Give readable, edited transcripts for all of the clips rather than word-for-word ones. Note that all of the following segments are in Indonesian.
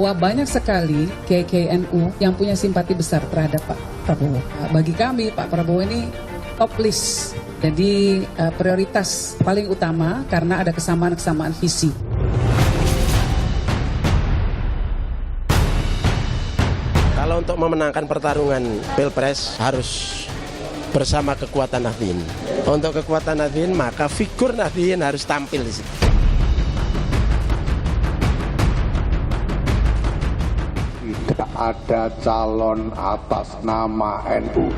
bahwa banyak sekali KKNU yang punya simpati besar terhadap Pak Prabowo. Bagi kami Pak Prabowo ini top list, jadi prioritas paling utama karena ada kesamaan-kesamaan visi. Kalau untuk memenangkan pertarungan Pilpres harus bersama kekuatan Nahdien. Untuk kekuatan Nahdien maka figur Nahdien harus tampil di situ. Tidak ada calon atas nama NU.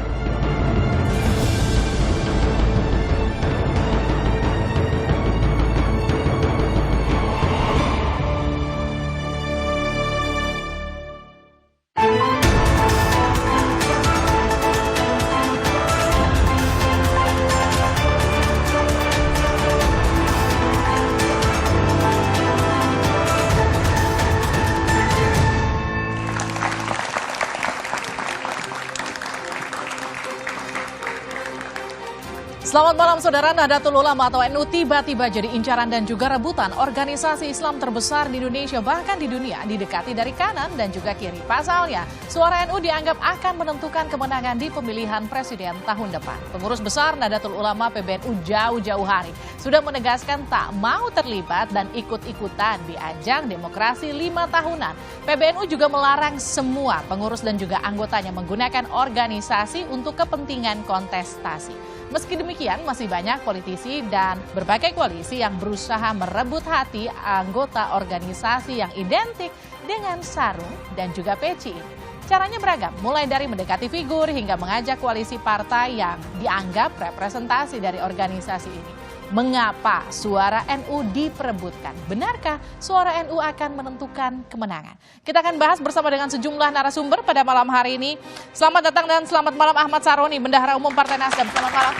Selamat malam saudara. Nahdlatul Ulama atau NU tiba-tiba jadi incaran dan juga rebutan organisasi Islam terbesar di Indonesia bahkan di dunia, didekati dari kanan dan juga kiri. Pasalnya, suara NU dianggap akan menentukan kemenangan di pemilihan presiden tahun depan. Pengurus besar Nahdlatul Ulama PBNU jauh-jauh hari sudah menegaskan tak mau terlibat dan ikut-ikutan di ajang demokrasi 5 tahunan. PBNU juga melarang semua pengurus dan juga anggotanya menggunakan organisasi untuk kepentingan kontestasi. Meski demikian, masih banyak politisi dan berbagai koalisi yang berusaha merebut hati anggota organisasi yang identik dengan sarung dan juga peci. Caranya beragam, mulai dari mendekati figur hingga mengajak koalisi partai yang dianggap representasi dari organisasi ini. Mengapa suara NU diperebutkan? Benarkah suara NU akan menentukan kemenangan? Kita akan bahas bersama dengan sejumlah narasumber pada malam hari ini. Selamat datang dan selamat malam Ahmad Saroni, Bendahara Umum Partai Nasdem. Selamat malam.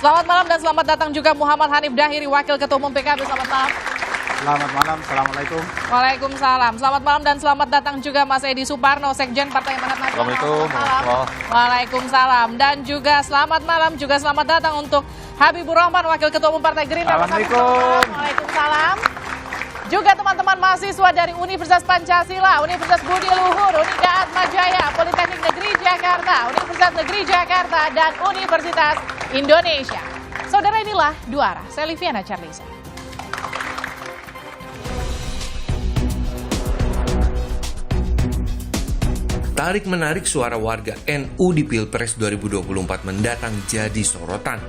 Selamat malam dan selamat datang juga Muhammad Hanif Dahiri, Wakil Ketua Umum PKB. Selamat malam. Selamat malam, Assalamualaikum. Waalaikumsalam. Selamat malam dan selamat datang juga Mas Edi Suparno, Sekjen Partai Amanat Nasional. Assalamualaikum. Waalaikumsalam. Dan juga selamat malam, juga selamat datang untuk Habibur Rahman, Wakil Ketua Umum Partai Gerindra. Assalamualaikum. Waalaikumsalam. Juga teman-teman mahasiswa dari Universitas Pancasila, Universitas Budi Luhur, Unika Atma Jaya, Politeknik Negeri Jakarta, Universitas Negeri Jakarta, dan Universitas Indonesia. Saudara, inilah Dua Arah. Saya Liviana Charlisa. Tarik-menarik suara warga NU di Pilpres 2024 mendatang jadi sorotan.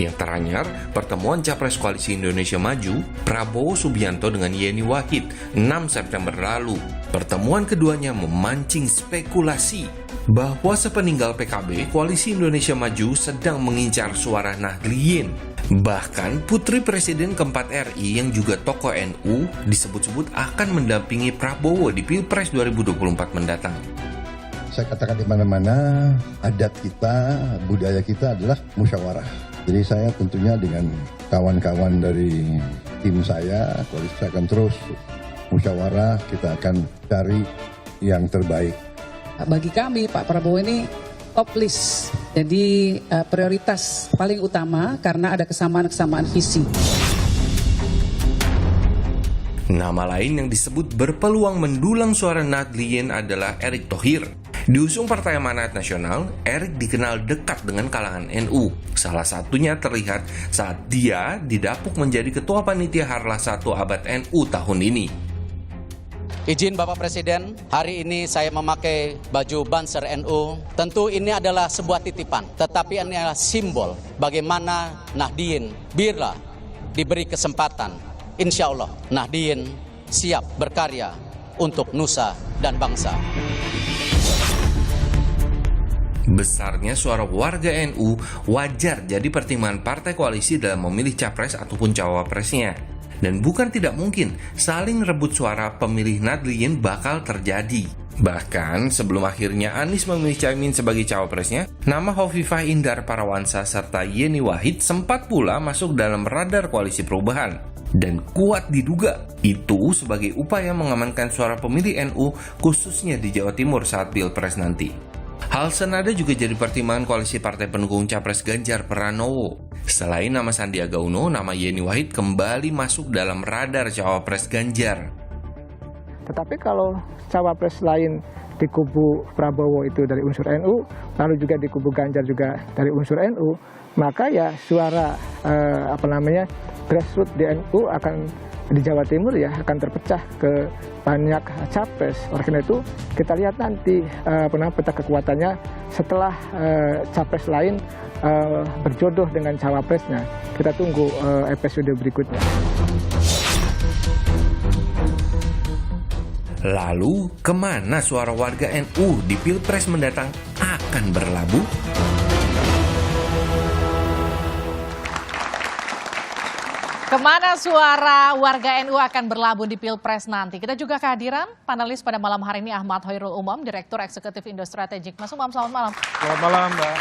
Yang teranyar, pertemuan Capres Koalisi Indonesia Maju, Prabowo Subianto dengan Yeni Wahid 6 September lalu. Pertemuan keduanya memancing spekulasi bahwa sepeninggal PKB, Koalisi Indonesia Maju sedang mengincar suara Nahdliyin. Bahkan Putri Presiden keempat RI yang juga tokoh NU disebut-sebut akan mendampingi Prabowo di Pilpres 2024 mendatang. Saya katakan di mana-mana adat kita, budaya kita adalah musyawarah. Jadi saya tentunya dengan kawan-kawan dari tim saya, koalisi saya akan terus musyawarah, kita akan cari yang terbaik. Bagi kami Pak Prabowo ini top list, jadi prioritas paling utama karena ada kesamaan-kesamaan visi. Nama lain yang disebut berpeluang mendulang suara Nahdliyin adalah Erick Thohir. Diusung Partai Amanat Nasional, Erick dikenal dekat dengan kalangan NU. Salah satunya terlihat saat dia didapuk menjadi Ketua Panitia Harlah 1 Abad NU tahun ini. Izin Bapak Presiden, hari ini saya memakai baju Banser NU. Tentu ini adalah sebuah titipan, tetapi ini adalah simbol bagaimana Nahdliyin bila diberi kesempatan, insya Allah Nahdliyin siap berkarya untuk nusa dan bangsa. Besarnya suara warga NU wajar jadi pertimbangan partai koalisi dalam memilih capres ataupun cawapresnya. Dan bukan tidak mungkin saling rebut suara pemilih Nahdliyin bakal terjadi. Bahkan sebelum akhirnya Anies memilih Caimin sebagai cawapresnya, nama Hovifah Indar Parawansa serta Yeni Wahid sempat pula masuk dalam radar koalisi perubahan. Dan kuat diduga itu sebagai upaya mengamankan suara pemilih NU khususnya di Jawa Timur saat Pilpres nanti. Hal senada juga jadi pertimbangan koalisi partai pendukung Capres Ganjar Pranowo. Selain nama Sandiaga Uno, nama Yeni Wahid kembali masuk dalam radar Cawapres Ganjar. Tetapi kalau cawapres lain di kubu Prabowo itu dari unsur NU, lalu juga di kubu Ganjar juga dari unsur NU, maka ya suara grassroots di NU akan di Jawa Timur ya akan terpecah ke banyak capres. Oleh karena itu kita lihat nanti peta kekuatannya setelah capres lain berjodoh dengan cawapresnya. Kita tunggu episode berikutnya. Lalu, kemana suara warga NU di Pilpres mendatang akan berlabuh? Kemana suara warga NU akan berlabuh di Pilpres nanti? Kita juga kehadiran panelis pada malam hari ini Ahmad Hoirul Umam, Direktur Eksekutif Indo Strategik. Mas Umam, selamat malam. Selamat malam, Mbak.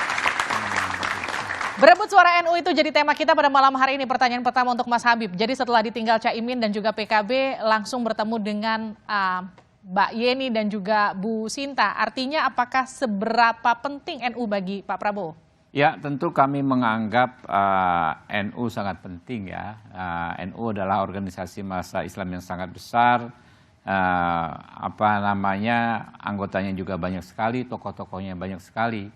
Berebut suara NU itu jadi tema kita pada malam hari ini. Pertanyaan pertama untuk Mas Habib. Jadi setelah ditinggal Caimin dan juga PKB langsung bertemu dengan Mbak Yeni dan juga Bu Sinta. Artinya apakah seberapa penting NU bagi Pak Prabowo? Ya, tentu kami menganggap NU sangat penting ya. NU adalah organisasi massa Islam yang sangat besar. Anggotanya juga banyak sekali, tokoh-tokohnya banyak sekali.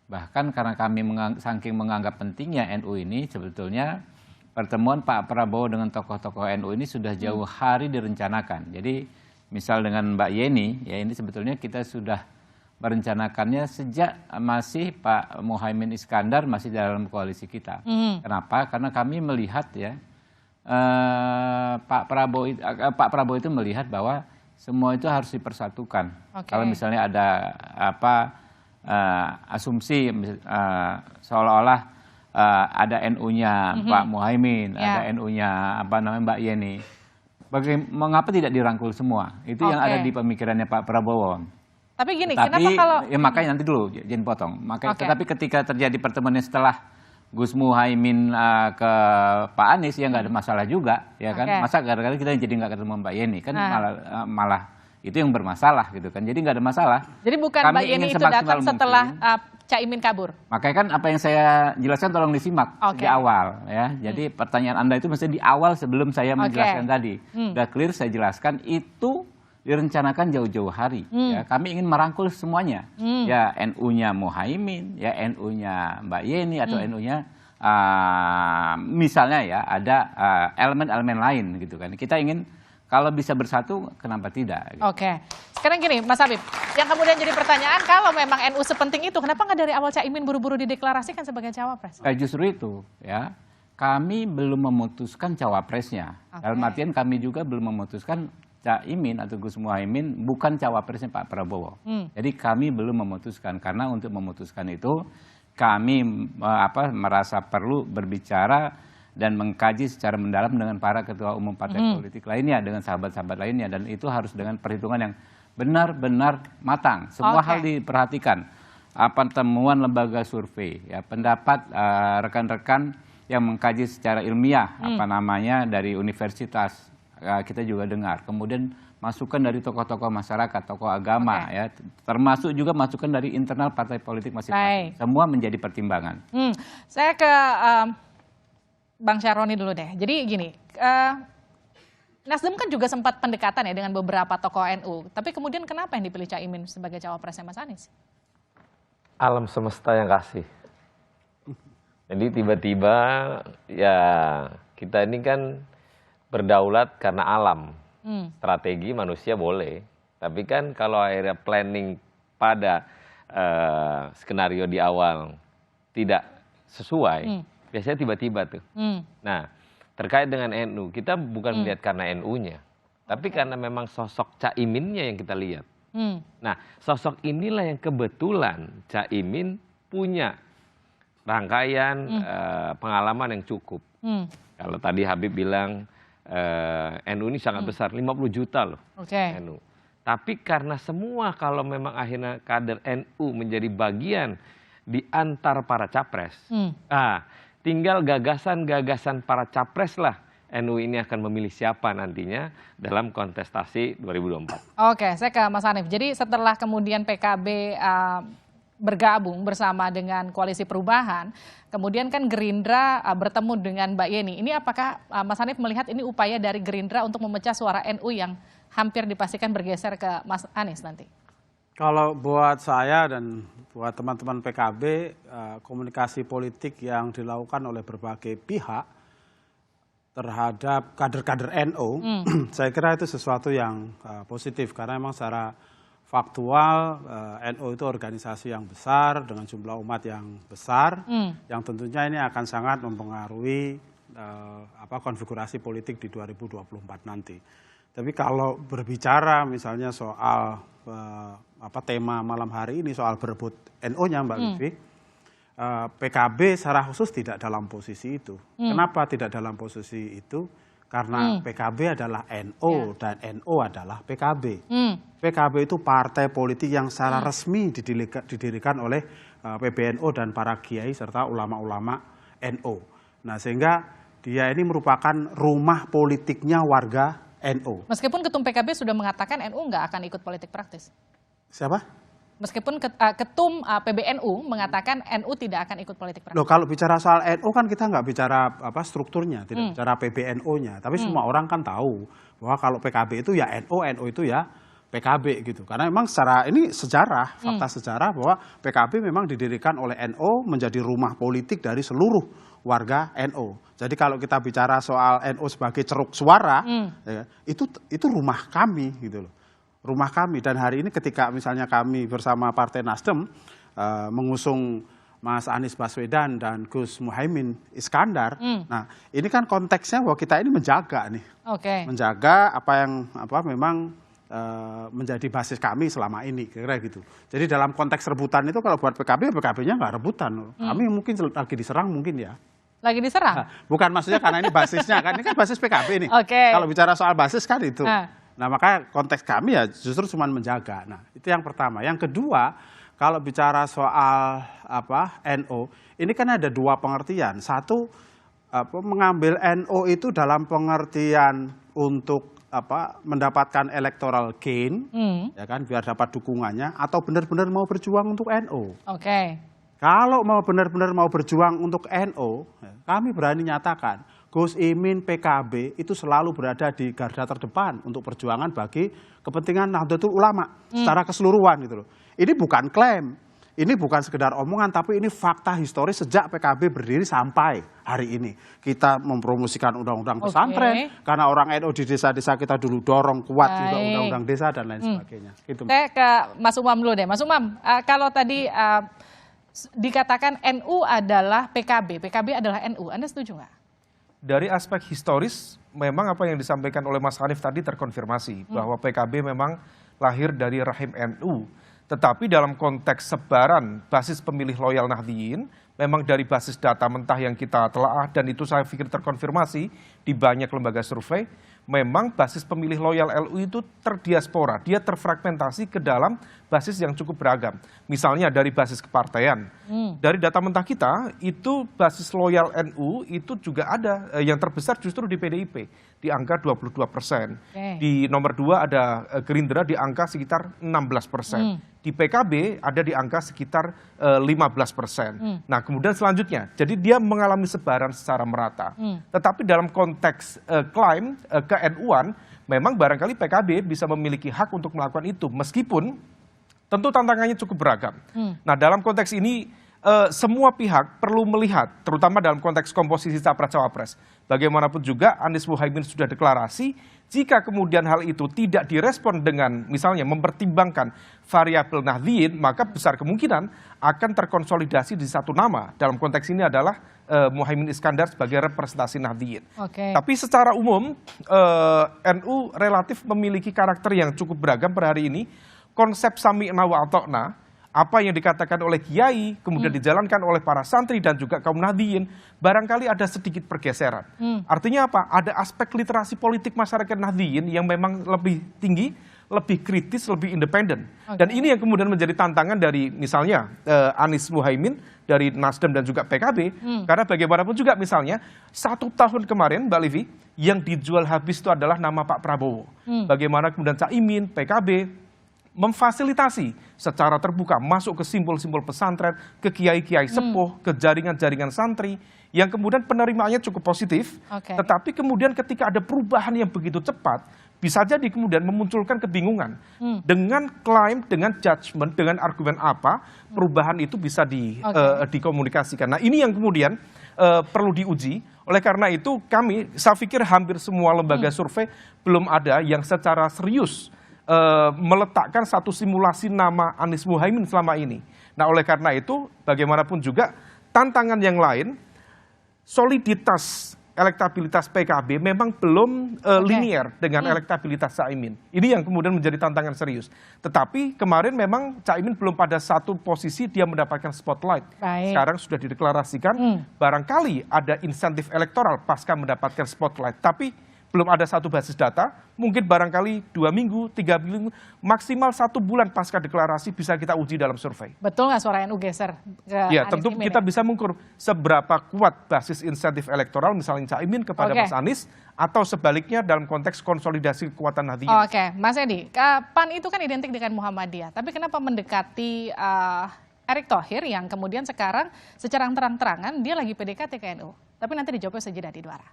Bahkan karena kami saking menganggap pentingnya NU ini, sebetulnya pertemuan Pak Prabowo dengan tokoh-tokoh NU ini sudah jauh hari direncanakan. Jadi misal dengan Mbak Yeni, ya ini sebetulnya kita sudah merencanakannya sejak masih Pak Muhaimin Iskandar masih dalam koalisi kita. Kenapa? Karena kami melihat ya Pak Prabowo itu melihat bahwa semua itu harus dipersatukan. Kalau misalnya ada asumsi seolah-olah ada NU-nya Pak Muhaimin, ada NU-nya Mbak Yeni. Mengapa tidak dirangkul semua? Itu yang ada di pemikirannya Pak Prabowo. Tapi gini, kenapa kalau... Ya makanya nanti dulu, jangan potong. Tetapi ketika terjadi pertemuannya setelah Gus Muhaimin ke Pak Anies, ya nggak ada masalah juga, ya kan? Masa gara-gara kita jadi nggak ketemu Mbak Yeni, kan malah itu yang bermasalah gitu kan. Jadi nggak ada masalah. Jadi bukan Mbak Yeni itu datang setelah Caimin kabur? Makanya kan apa yang saya jelaskan tolong disimak di awal ya. Jadi pertanyaan Anda itu mesti di awal sebelum saya menjelaskan tadi. Udah clear saya jelaskan itu direncanakan jauh-jauh hari. Ya, kami ingin merangkul semuanya. Ya NU-nya Muhaimin, ya NU-nya Mbak Yeni atau NU-nya misalnya ya ada elemen-elemen lain gitu kan. Kita ingin kalau bisa bersatu, kenapa tidak? Gitu. Sekarang gini, Mas Habib, yang kemudian jadi pertanyaan, kalau memang NU sepenting itu, kenapa nggak dari awal Caimin buru-buru dideklarasikan sebagai cawapres? Justru itu, ya, kami belum memutuskan cawapresnya. Dalam artian kami juga belum memutuskan Caimin atau Gus Muhaimin bukan cawapresnya Pak Prabowo. Jadi kami belum memutuskan, karena untuk memutuskan itu kami merasa perlu berbicara dan mengkaji secara mendalam dengan para ketua umum partai politik lainnya, dengan sahabat-sahabat lainnya, dan itu harus dengan perhitungan yang benar-benar matang. Semua hal diperhatikan. Temuan lembaga survei, ya, pendapat rekan-rekan yang mengkaji secara ilmiah, dari universitas, kita juga dengar. Kemudian masukan dari tokoh-tokoh masyarakat, tokoh agama, ya, termasuk juga masukan dari internal partai politik masing-masing. Semua menjadi pertimbangan. Saya ke Bang Syaroni dulu deh. Jadi gini, Nasdem kan juga sempat pendekatan ya dengan beberapa tokoh NU. Tapi kemudian kenapa yang dipilih Caimin sebagai cawapresnya Mas Anies? Alam semesta yang kasih. Jadi tiba-tiba ya kita ini kan berdaulat karena alam. Strategi manusia boleh. Tapi kan kalau akhirnya planning pada skenario di awal tidak sesuai, biasanya tiba-tiba tuh. Nah, terkait dengan NU, kita bukan melihat karena NU-nya, tapi karena memang sosok Caiminnya yang kita lihat. Nah, sosok inilah yang kebetulan Caimin punya rangkaian pengalaman yang cukup. Kalau tadi Habib bilang NU ini sangat besar, 50 juta loh NU. Tapi karena semua kalau memang akhirnya kader NU menjadi bagian di antar para capres, tinggal gagasan-gagasan para capres lah NU ini akan memilih siapa nantinya dalam kontestasi 2024. Saya ke Mas Hanif. Jadi setelah kemudian PKB bergabung bersama dengan Koalisi Perubahan, kemudian kan Gerindra bertemu dengan Mbak Yeni. Ini apakah Mas Hanif melihat ini upaya dari Gerindra untuk memecah suara NU yang hampir dipastikan bergeser ke Mas Anies nanti? Kalau buat saya dan buat teman-teman PKB, komunikasi politik yang dilakukan oleh berbagai pihak terhadap kader-kader NU, saya kira itu sesuatu yang positif karena memang secara faktual NU itu organisasi yang besar dengan jumlah umat yang besar, yang tentunya ini akan sangat mempengaruhi konfigurasi politik di 2024 nanti. Tapi kalau berbicara misalnya soal tema malam hari ini soal berebut NU-nya Mbak Livi, PKB secara khusus tidak dalam posisi itu. Kenapa tidak dalam posisi itu? Karena PKB adalah NU dan NU adalah PKB. PKB itu partai politik yang secara resmi didirikan oleh PBNU dan para kiai serta ulama-ulama NU. Nah, sehingga dia ini merupakan rumah politiknya warga NU. Meskipun Ketum PKB sudah mengatakan NU nggak akan ikut politik praktis. Siapa? Meskipun Ketum PBNU mengatakan NU tidak akan ikut politik praktis. Loh, kalau bicara soal NU kan kita nggak bicara strukturnya, tidak bicara PBNU-nya. Tapi semua orang kan tahu bahwa kalau PKB itu ya NU itu ya PKB gitu. Karena memang secara ini sejarah, fakta sejarah bahwa PKB memang didirikan oleh NU menjadi rumah politik dari seluruh warga NU. Jadi kalau kita bicara soal NU sebagai ceruk suara, ya, itu rumah kami gitu loh. Rumah kami, dan hari ini ketika misalnya kami bersama Partai Nasdem mengusung Mas Anies Baswedan dan Gus Muhaimin Iskandar, nah ini kan konteksnya bahwa kita ini menjaga nih, menjaga apa yang memang menjadi basis kami selama ini, kira-kira gitu. Jadi dalam konteks rebutan itu kalau buat PKB, PKB-nya nggak rebutan, kami mungkin lagi diserang mungkin ya. Lagi diserang? Nah, bukan maksudnya karena ini basisnya kan, ini kan basis PKB nih. Kalau bicara soal basis kan itu. Nah, makanya konteks kami ya justru cuma menjaga. Nah, itu yang pertama. Yang kedua, kalau bicara soal NU, ini kan ada dua pengertian. Satu, mengambil NU itu dalam pengertian untuk mendapatkan electoral gain, ya kan, biar dapat dukungannya, atau benar-benar mau berjuang untuk NU. Kalau mau benar-benar mau berjuang untuk NU, kami berani nyatakan Gus Imin PKB itu selalu berada di garda terdepan untuk perjuangan bagi kepentingan Nahdlatul Ulama secara keseluruhan gitu loh. Ini bukan klaim, ini bukan sekedar omongan, tapi ini fakta historis sejak PKB berdiri sampai hari ini. Kita mempromosikan undang-undang pesantren, karena orang NU di desa-desa kita dulu dorong kuat juga undang-undang desa dan lain sebagainya. Gitu. Saya ke Mas Umam dulu deh. Mas Umam, kalau tadi dikatakan NU adalah PKB, PKB adalah NU, Anda setuju nggak? Dari aspek historis, memang apa yang disampaikan oleh Mas Hanif tadi terkonfirmasi bahwa PKB memang lahir dari rahim NU. Tetapi dalam konteks sebaran basis pemilih loyal Nahdliyin, memang dari basis data mentah yang kita telaah, dan itu saya pikir terkonfirmasi di banyak lembaga survei, memang basis pemilih loyal LU itu terdiaspora, dia terfragmentasi ke dalam basis yang cukup beragam. Misalnya dari basis kepartaian. Dari data mentah kita, itu basis loyal NU itu juga ada yang terbesar justru di PDIP, di angka 22%. Di nomor 2 ada Gerindra di angka sekitar 16%. Di PKB ada di angka sekitar 15%. Nah, kemudian selanjutnya, jadi dia mengalami sebaran secara merata. Tetapi dalam konteks klaim ke NU-an, memang barangkali PKB bisa memiliki hak untuk melakukan itu, meskipun tentu tantangannya cukup beragam. Nah, dalam konteks ini semua pihak perlu melihat, terutama dalam konteks komposisi capres-cawapres. Bagaimanapun juga Anies Muhaimin sudah deklarasi, jika kemudian hal itu tidak direspon dengan misalnya mempertimbangkan variabel Nahdliyin, maka besar kemungkinan akan terkonsolidasi di satu nama. Dalam konteks ini adalah Muhaimin Iskandar sebagai representasi Nahdliyin. Tapi secara umum NU relatif memiliki karakter yang cukup beragam per hari ini. Konsep sami'na wa ata'na, apa yang dikatakan oleh kiai, kemudian dijalankan oleh para santri dan juga kaum Nahdliyin, barangkali ada sedikit pergeseran. Artinya apa? Ada aspek literasi politik masyarakat Nahdliyin yang memang lebih tinggi, lebih kritis, lebih independen. Dan ini yang kemudian menjadi tantangan dari misalnya Anies Muhaimin, dari Nasdem dan juga PKB, karena bagaimanapun juga misalnya 1 tahun kemarin Mbak Livi, yang dijual habis itu adalah nama Pak Prabowo. Bagaimana kemudian Caimin, PKB, memfasilitasi secara terbuka masuk ke simbol-simbol pesantren, ke kiai-kiai sepuh, ke jaringan-jaringan santri, yang kemudian penerimaannya cukup positif, tetapi kemudian ketika ada perubahan yang begitu cepat, bisa jadi kemudian memunculkan kebingungan dengan klaim, dengan judgement, dengan argumen apa perubahan itu bisa dikomunikasikan. Nah ini yang kemudian perlu diuji. Oleh karena itu saya pikir hampir semua lembaga survei belum ada yang secara serius meletakkan satu simulasi nama Anies Muhaimin selama ini. Nah oleh karena itu bagaimanapun juga tantangan yang lain, soliditas elektabilitas PKB memang belum linear dengan elektabilitas Caimin. Ini yang kemudian menjadi tantangan serius. Tetapi kemarin memang Caimin belum pada satu posisi dia mendapatkan spotlight. Sekarang sudah dideklarasikan, barangkali ada insentif elektoral pasca mendapatkan spotlight. Tapi belum ada satu basis data, mungkin barangkali 2 minggu, 3 minggu, maksimal 1 bulan pasca deklarasi bisa kita uji dalam survei. Betul nggak suara NU geser ke Ya, Anies tentu Imin kita bisa mengukur seberapa kuat basis insentif elektoral misalnya Caimin kepada Mas Anies, atau sebaliknya dalam konteks konsolidasi kekuatan Nahdien. Oke, Mas Edi, PAN itu kan identik dengan Muhammadiyah, tapi kenapa mendekati Erick Thohir yang kemudian sekarang secara terang-terangan dia lagi PDKT ke NU? Tapi nanti dijawabnya sejenak di Dua Arah.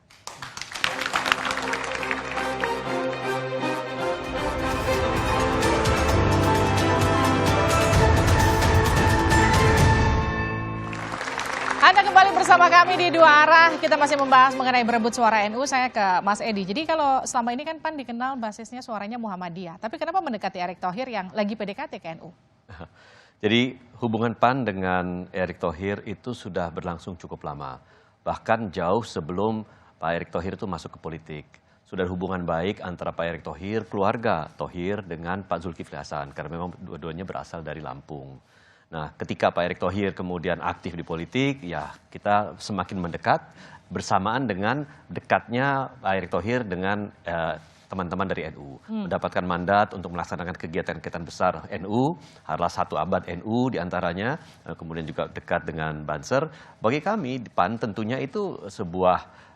Anda kembali bersama kami di Dua Arah. Kita masih membahas mengenai berebut suara NU. Saya ke Mas Edi. Jadi kalau selama ini kan PAN dikenal basisnya suaranya Muhammadiyah. Tapi kenapa mendekati Erick Thohir yang lagi PDKT ke NU? Jadi hubungan PAN dengan Erick Thohir itu sudah berlangsung cukup lama. Bahkan jauh sebelum Pak Erick Thohir itu masuk ke politik. Sudah ada hubungan baik antara Pak Erick Thohir, keluarga Thohir dengan Pak Zulkifli Hasan. Karena memang dua-duanya berasal dari Lampung. Nah, ketika Pak Erick Thohir kemudian aktif di politik, ya kita semakin mendekat bersamaan dengan dekatnya Pak Erick Thohir dengan teman-teman dari NU. Mendapatkan mandat untuk melaksanakan kegiatan-kegiatan besar NU, Harlah 1 Abad NU diantaranya, kemudian juga dekat dengan Banser. Bagi kami, PAN tentunya itu sebuah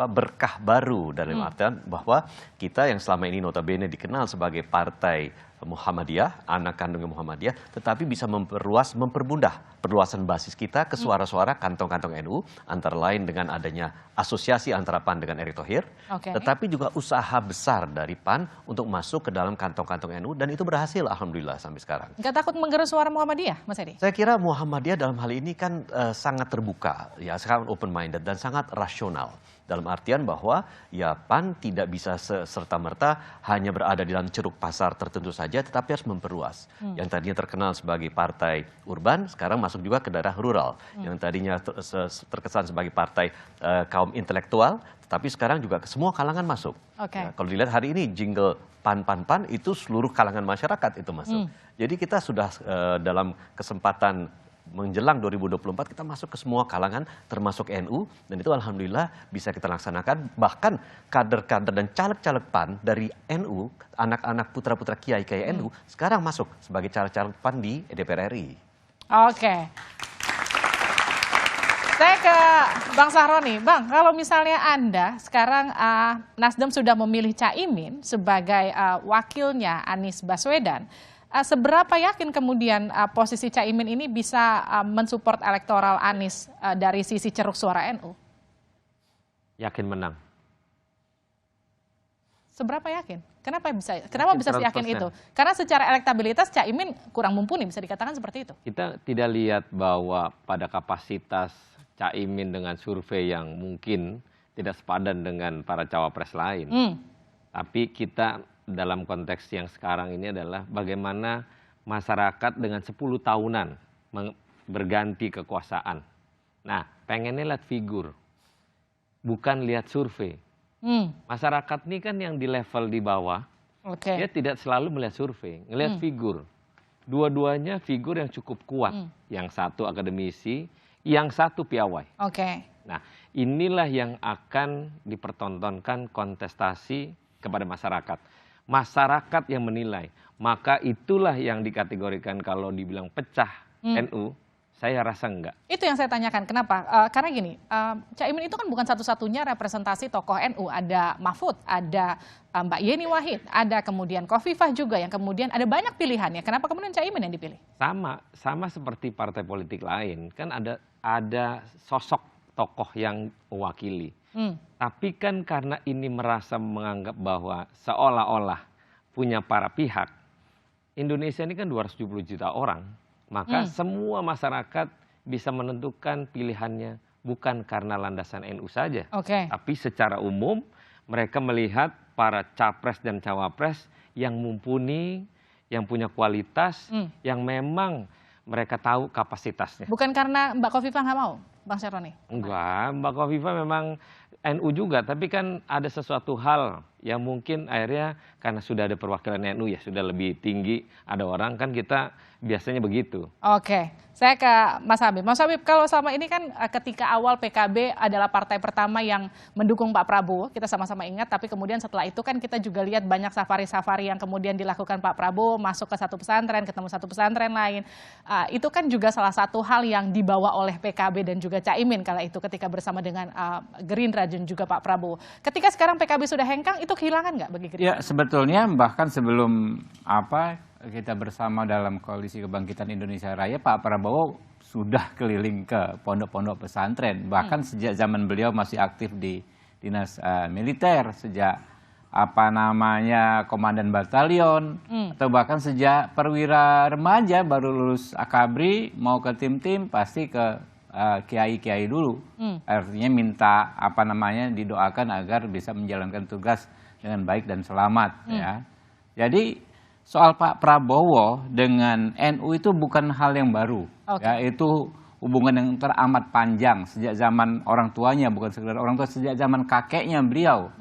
berkah baru dalam artian bahwa kita yang selama ini notabene dikenal sebagai partai Muhammadiyah, anak kandungnya Muhammadiyah, tetapi bisa mempermudah perluasan basis kita ke suara-suara kantong-kantong NU, antara lain dengan adanya asosiasi antara PAN dengan Erick Thohir, tetapi juga usaha besar dari PAN untuk masuk ke dalam kantong-kantong NU, dan itu berhasil alhamdulillah sampai sekarang. Nggak takut menggerus suara Muhammadiyah, Mas Edi? Saya kira Muhammadiyah dalam hal ini kan sangat terbuka, ya sangat open-minded dan sangat rasional. Dalam artian bahwa ya PAN tidak bisa serta-merta hanya berada di dalam ceruk pasar tertentu saja, tetapi harus memperluas. Yang tadinya terkenal sebagai partai urban, sekarang masuk juga ke daerah rural. Yang tadinya terkesan sebagai partai kaum intelektual, tetapi sekarang juga ke semua kalangan masuk. Ya, kalau dilihat hari ini jingle PAN itu seluruh kalangan masyarakat itu masuk. Jadi kita sudah dalam kesempatan menjelang 2024 kita masuk ke semua kalangan termasuk NU, dan itu alhamdulillah bisa kita laksanakan. Bahkan kader-kader dan caleg-caleg PAN dari NU, anak-anak putra-putra kiai NU sekarang masuk sebagai caleg-caleg PAN di DPR RI. Oke. Saya ke Bang Sahroni. Bang, kalau misalnya Anda sekarang Nasdem sudah memilih Caimin sebagai wakilnya Anies Baswedan, seberapa yakin kemudian posisi Caimin ini bisa mensupport elektoral Anies dari sisi ceruk suara NU? Yakin menang. Seberapa yakin? Kenapa bisa yakin itu? Karena secara elektabilitas Caimin kurang mumpuni, bisa dikatakan seperti itu. Kita tidak lihat bahwa pada kapasitas Caimin dengan survei yang mungkin tidak sepadan dengan para cawapres lain. Tapi kita dalam konteks yang sekarang ini adalah bagaimana masyarakat dengan 10 tahunan berganti kekuasaan. Nah, pengennya lihat figur, bukan lihat survei. Masyarakat ini kan yang di level di bawah, dia tidak selalu melihat survei, ngelihat figur. Dua-duanya figur yang cukup kuat. Yang satu akademisi, yang satu piawai. Nah, inilah yang akan dipertontonkan kontestasi kepada masyarakat. Masyarakat yang menilai, maka itulah yang dikategorikan kalau dibilang pecah NU, saya rasa enggak. Itu yang saya tanyakan, kenapa? Karena gini, Caimin itu kan bukan satu-satunya representasi tokoh NU, ada Mahfud, ada Mbak Yeni Wahid, ada kemudian Khofifah juga yang kemudian ada banyak pilihannya. Kenapa kemudian Caimin yang dipilih? Sama seperti partai politik lain, kan ada sosok tokoh yang mewakili. Tapi kan karena ini merasa menganggap bahwa seolah-olah punya para pihak, Indonesia ini kan 270 juta orang, maka semua masyarakat bisa menentukan pilihannya bukan karena landasan NU saja, tapi secara umum mereka melihat para capres dan cawapres yang mumpuni, yang punya kualitas, yang memang mereka tahu kapasitasnya. Bukan karena Mbak Khofifah nggak mau, Bang Syaroni? Enggak, Mbak Khofifah memang NU juga, tapi kan ada sesuatu hal yang mungkin akhirnya karena sudah ada perwakilan NU ya sudah lebih tinggi, ada orang kan kita biasanya begitu. Oke, saya ke Mas Habib. Mas Habib, kalau selama ini kan ketika awal PKB adalah partai pertama yang mendukung Pak Prabowo, kita sama-sama ingat, tapi kemudian setelah itu kan kita juga lihat banyak safari-safari yang kemudian dilakukan Pak Prabowo, masuk ke satu pesantren, ketemu satu pesantren lain. Itu kan juga salah satu hal yang dibawa oleh PKB dan juga Caimin kala itu ketika bersama dengan Gerindra dan juga Pak Prabowo. Ketika sekarang PKB sudah hengkang, itu kehilangan nggak bagi Gerindra? Ya, sebetulnya bahkan sebelum kita bersama dalam Koalisi Kebangkitan Indonesia Raya, Pak Prabowo sudah keliling ke pondok-pondok pesantren. Bahkan sejak zaman beliau masih aktif di dinas militer, sejak komandan batalion, atau bahkan sejak perwira remaja baru lulus akabri mau ke tim-tim pasti ke kiai-kiai dulu. Artinya minta didoakan agar bisa menjalankan tugas dengan baik dan selamat. Ya. Jadi soal Pak Prabowo dengan NU itu bukan hal yang baru. Ya, itu hubungan yang teramat panjang sejak zaman orang tuanya, bukan sekedar orang tua, sejak zaman kakeknya beliau.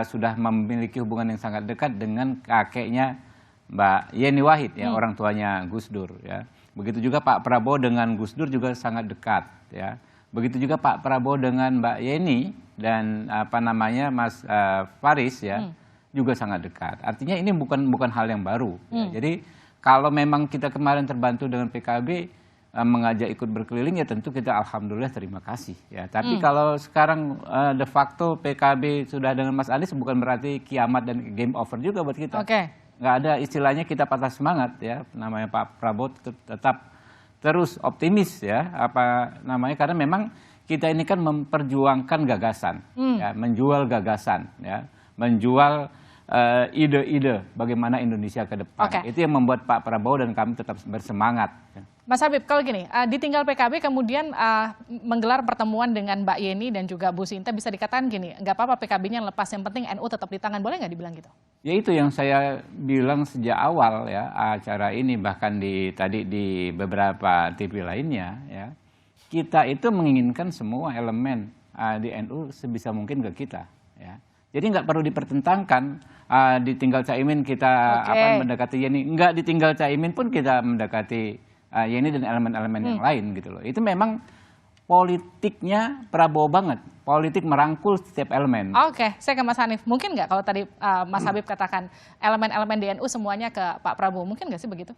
Sudah memiliki hubungan yang sangat dekat dengan kakeknya Mbak Yeni Wahid, ya, orang tuanya Gus Dur. Ya. Begitu juga Pak Prabowo dengan Gus Dur juga sangat dekat. Ya. Begitu juga Pak Prabowo dengan Mbak Yeni dan Mas Faris, ya. Juga sangat dekat. Artinya ini bukan hal yang baru. Ya. Jadi kalau memang kita kemarin terbantu dengan PKB mengajak ikut berkeliling, ya tentu kita alhamdulillah terima kasih. Ya. Tapi kalau sekarang de facto PKB sudah dengan Mas Anies, bukan berarti kiamat dan game over juga buat kita. Nggak ada istilahnya kita patah semangat, ya. Namanya Pak Prabowo tetap terus optimis, ya. Karena memang kita ini kan memperjuangkan gagasan, ya, menjual gagasan, ya, menjual ide-ide bagaimana Indonesia ke depan. Itu yang membuat Pak Prabowo dan kami tetap bersemangat. Mas Habib, kalau gini, ditinggal PKB kemudian menggelar pertemuan dengan Mbak Yeni dan juga Bu Sinta, bisa dikatakan gini, nggak apa-apa PKB-nya lepas, yang penting NU tetap di tangan, boleh nggak dibilang gitu? Ya itu yang saya bilang sejak awal, ya, acara ini, bahkan tadi di beberapa TV lainnya, ya, kita itu menginginkan semua elemen di NU sebisa mungkin ke kita, ya. Jadi nggak perlu dipertentangkan, ditinggal Caimin kita mendekati Yeni, nggak ditinggal Caimin pun kita mendekati Yeni dan elemen-elemen yang lain gitu loh. Itu memang politiknya Prabowo banget, politik merangkul setiap elemen. Saya ke Mas Hanif, mungkin nggak kalau tadi Mas Habib katakan elemen-elemen di NU semuanya ke Pak Prabowo, mungkin nggak sih begitu?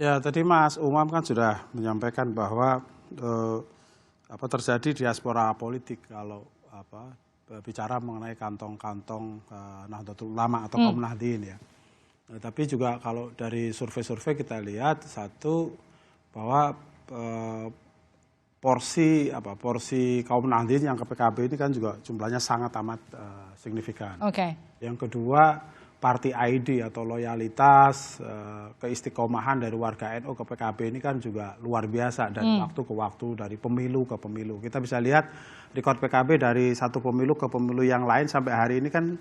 Ya, tadi Mas Umam kan sudah menyampaikan bahwa terjadi diaspora politik kalau bicara mengenai kantong-kantong Nahdlatul Ulama atau kaum Nahdien, ya. Tapi juga kalau dari survei-survei kita lihat bahwa porsi kaum Nahdien yang ke PKB ini kan juga jumlahnya sangat amat signifikan. Yang kedua, party ID atau loyalitas, keistiqomahan dari warga NU ke PKB ini kan juga luar biasa dari waktu ke waktu, dari pemilu ke pemilu. Kita bisa lihat rekor PKB dari satu pemilu ke pemilu yang lain sampai hari ini kan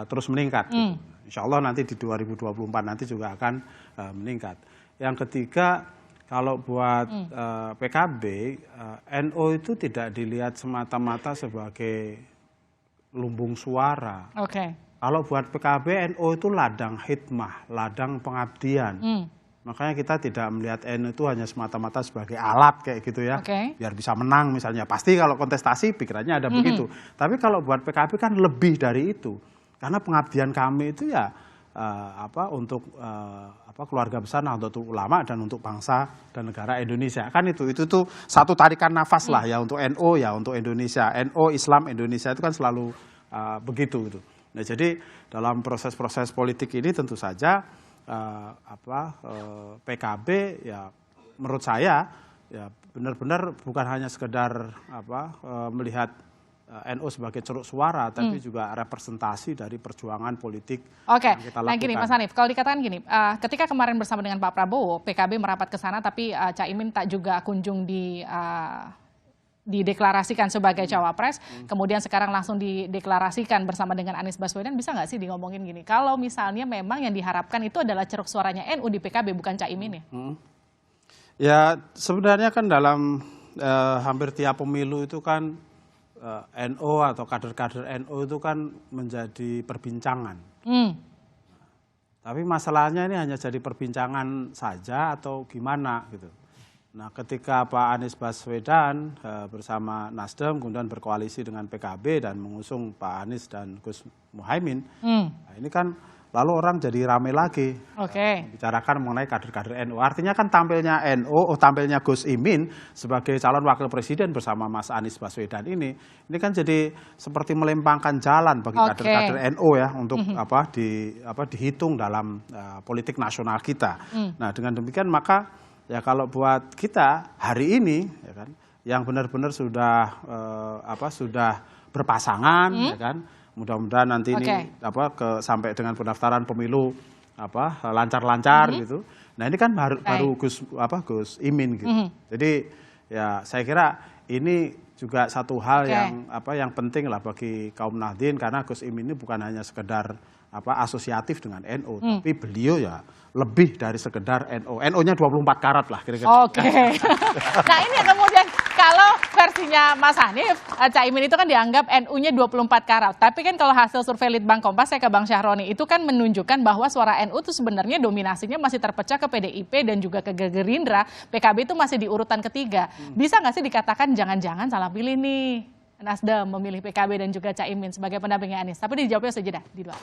terus meningkat. Gitu. Insya Allah nanti di 2024 nanti juga akan meningkat. Yang ketiga, kalau buat PKB, NU itu tidak dilihat semata-mata sebagai lumbung suara. Kalau buat PKB, NU itu ladang hikmah, ladang pengabdian. Makanya kita tidak melihat NU itu hanya semata-mata sebagai alat kayak gitu, ya. Biar bisa menang misalnya. Pasti kalau kontestasi pikirannya ada begitu. Tapi kalau buat PKB kan lebih dari itu. Karena pengabdian kami itu ya untuk keluarga besar Nahdlatul Ulama dan untuk bangsa dan negara Indonesia. Kan itu tuh satu tarikan nafas lah ya untuk NU, ya untuk Indonesia. NU Islam Indonesia itu kan selalu begitu gitu. Nah, jadi dalam proses-proses politik ini tentu saja PKB ya menurut saya ya benar-benar bukan hanya sekedar melihat NU sebagai ceruk suara, tapi juga representasi dari perjuangan politik Oke, yang kita lakukan. nah gini Mas Hanif, kalau dikatakan gini, ketika kemarin bersama dengan Pak Prabowo, PKB merapat ke sana, tapi Caimin tak juga kunjung dideklarasikan sebagai cawapres, kemudian sekarang langsung dideklarasikan bersama dengan Anies Baswedan, bisa nggak sih ngomongin gini, kalau misalnya memang yang diharapkan itu adalah ceruk suaranya NU di PKB, bukan Caimin ya? Ya sebenarnya kan dalam hampir tiap pemilu itu kan NU atau kader-kader NU itu kan menjadi perbincangan. Tapi masalahnya ini hanya jadi perbincangan saja atau gimana gitu. Nah ketika Pak Anies Baswedan bersama Nasdem kemudian berkoalisi dengan PKB dan mengusung Pak Anies dan Gus Muhaimin, nah ini kan lalu orang jadi rame lagi bicarakan mengenai kader-kader NU. Artinya kan tampilnya Gus Imin sebagai calon wakil presiden bersama Mas Anies Baswedan ini kan jadi seperti melempangkan jalan bagi kader-kader NU ya untuk dihitung dalam politik nasional kita. Nah dengan demikian maka ya kalau buat kita hari ini ya kan yang benar-benar sudah sudah berpasangan ya kan. Mudah-mudahan nanti ini sampai dengan pendaftaran pemilu lancar-lancar gitu. Nah ini kan baru Gus Imin gitu. Jadi ya saya kira ini juga satu hal yang penting lah bagi kaum Nahdien karena Gus Imin ini bukan hanya sekedar asosiatif dengan NU, tapi beliau ya lebih dari sekedar NU. NU-nya 24 karat lah kira-kira. Nah ini kemudian kalau versinya Mas Hanif, Caimin itu kan dianggap NU-nya 24 karat. Tapi kan kalau hasil survei Litbang Kompas, saya ke Bang Syahroni, itu kan menunjukkan bahwa suara NU itu sebenarnya dominasinya masih terpecah ke PDIP dan juga ke Gerindra. PKB itu masih di urutan ketiga. Bisa nggak sih dikatakan jangan-jangan salah pilih nih Nasdem memilih PKB dan juga Caimin sebagai pendampingnya Anies? Tapi dijawabnya saja dah di dua.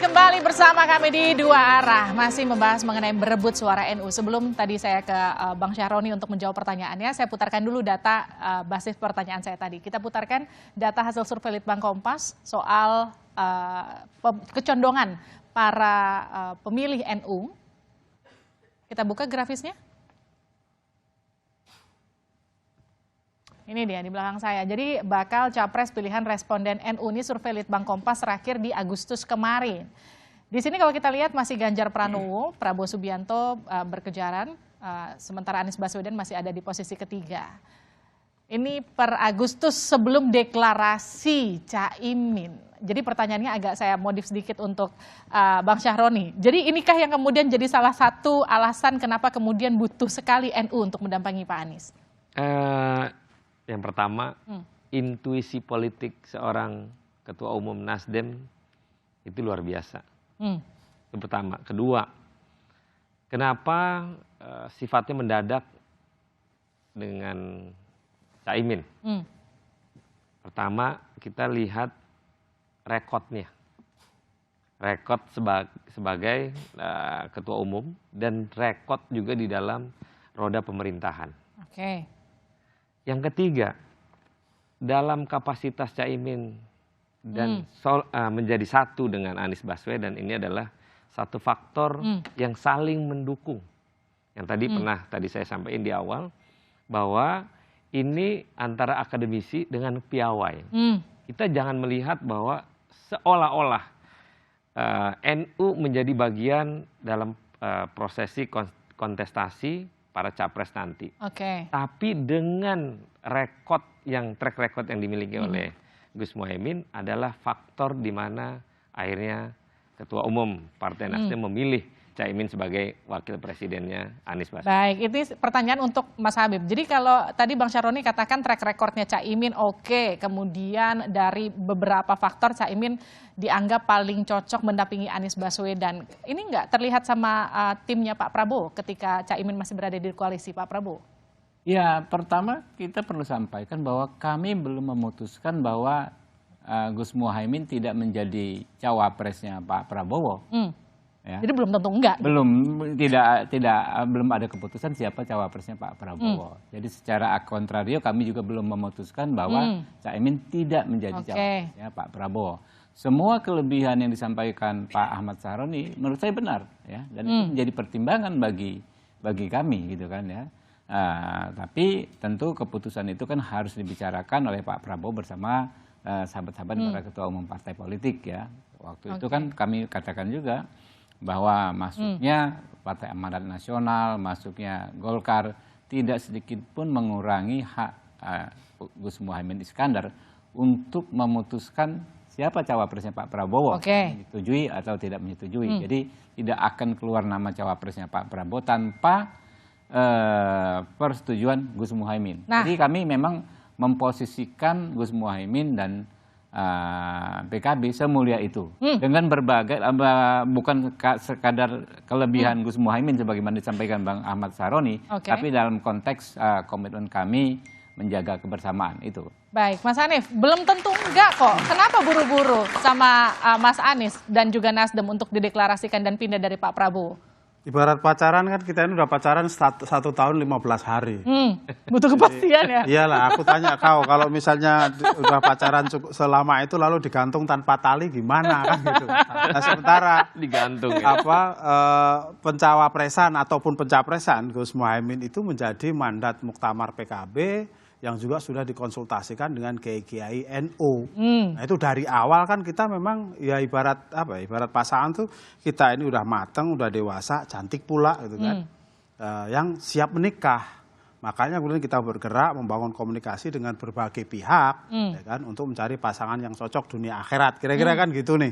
Kembali bersama kami di Dua Arah, masih membahas mengenai berebut suara NU. Sebelum tadi saya ke Bang Syahroni untuk menjawab pertanyaannya, saya putarkan dulu data basis pertanyaan saya tadi. Kita putarkan data hasil survei Litbang Kompas soal kecondongan para pemilih NU. Kita buka grafisnya. Ini dia di belakang saya. Jadi bakal capres pilihan responden NU ini survei Litbang Kompas terakhir di Agustus kemarin. Di sini kalau kita lihat masih Ganjar Pranowo, Prabowo Subianto berkejaran, sementara Anies Baswedan masih ada di posisi ketiga. Ini per Agustus sebelum deklarasi Caimin. Jadi pertanyaannya agak saya modif sedikit untuk Bang Syahroni. Jadi inikah yang kemudian jadi salah satu alasan kenapa kemudian butuh sekali NU untuk mendampingi Pak Anies? Yang pertama, intuisi politik seorang ketua umum Nasdem itu luar biasa. Itu pertama. Kedua, kenapa sifatnya mendadak dengan Caimin? Pertama, kita lihat rekodnya. Rekod sebagai ketua umum dan rekod juga di dalam roda pemerintahan. Yang ketiga, dalam kapasitas Caimin dan menjadi satu dengan Anies Baswedan ini adalah satu faktor yang saling mendukung. Yang tadi saya sampaikan di awal bahwa ini antara akademisi dengan piawai. Kita jangan melihat bahwa seolah-olah NU menjadi bagian dalam prosesi kontestasi para capres nanti. Tapi dengan track record yang dimiliki oleh Gus Muhaimin adalah faktor di mana akhirnya Ketua Umum Partai Nasdem memilih Caimin sebagai wakil presidennya Anies Baswedan. Baik, ini pertanyaan untuk Mas Habib. Jadi kalau tadi Bang Syahroni katakan track recordnya Caimin kemudian dari beberapa faktor Caimin dianggap paling cocok mendampingi Anies Baswedan. Ini nggak terlihat sama timnya Pak Prabowo ketika Caimin masih berada di koalisi Pak Prabowo? Ya, pertama kita perlu sampaikan bahwa kami belum memutuskan bahwa Gus Muhaimin tidak menjadi cawapresnya Pak Prabowo. Ya. Jadi belum tentu enggak. Belum ada keputusan siapa cawapresnya Pak Prabowo. Jadi secara kontrario kami juga belum memutuskan bahwa Caimin tidak menjadi cawapresnya Pak Prabowo. Semua kelebihan yang disampaikan Pak Ahmad Sahroni menurut saya benar, ya, dan itu menjadi pertimbangan bagi kami, gitu kan, ya. Tapi tentu keputusan itu kan harus dibicarakan oleh Pak Prabowo bersama sahabat-sahabat para ketua umum partai politik, ya. Waktu itu kan kami katakan juga bahwa masuknya Partai Amanat Nasional, masuknya Golkar tidak sedikit pun mengurangi hak Gus Muhaimin Iskandar untuk memutuskan siapa cawapresnya Pak Prabowo, menyetujui atau tidak menyetujui. Jadi tidak akan keluar nama cawapresnya Pak Prabowo tanpa persetujuan Gus Muhaimin. Jadi kami memang memposisikan Gus Muhaimin dan PKB semulia itu dengan berbagai bukan sekadar kelebihan Gus Muhaimin sebagaimana disampaikan Bang Ahmad Sahroni, tapi dalam konteks komitmen kami menjaga kebersamaan itu. Baik, Mas Hanif, belum tentu enggak kok. Kenapa buru-buru sama Mas Anies dan juga Nasdem untuk dideklarasikan dan pindah dari Pak Prabowo? Ibarat pacaran kan, kita ini udah pacaran 1 tahun 15 hari. Butuh kepastian ya? Iyalah, aku tanya kau, kalau misalnya udah pacaran selama itu lalu digantung tanpa tali gimana kan gitu. Nah sementara digantung pencawapresan ataupun pencapresan Gus Muhaimin itu menjadi mandat muktamar PKB yang juga sudah dikonsultasikan dengan kiai-kiai NU. Nah itu dari awal kan kita memang ya ibarat pasangan tuh kita ini udah mateng, udah dewasa, cantik pula gitu kan. Yang siap menikah. Makanya kemudian kita bergerak membangun komunikasi dengan berbagai pihak, ya kan, untuk mencari pasangan yang cocok dunia akhirat. Kira-kira kan gitu nih.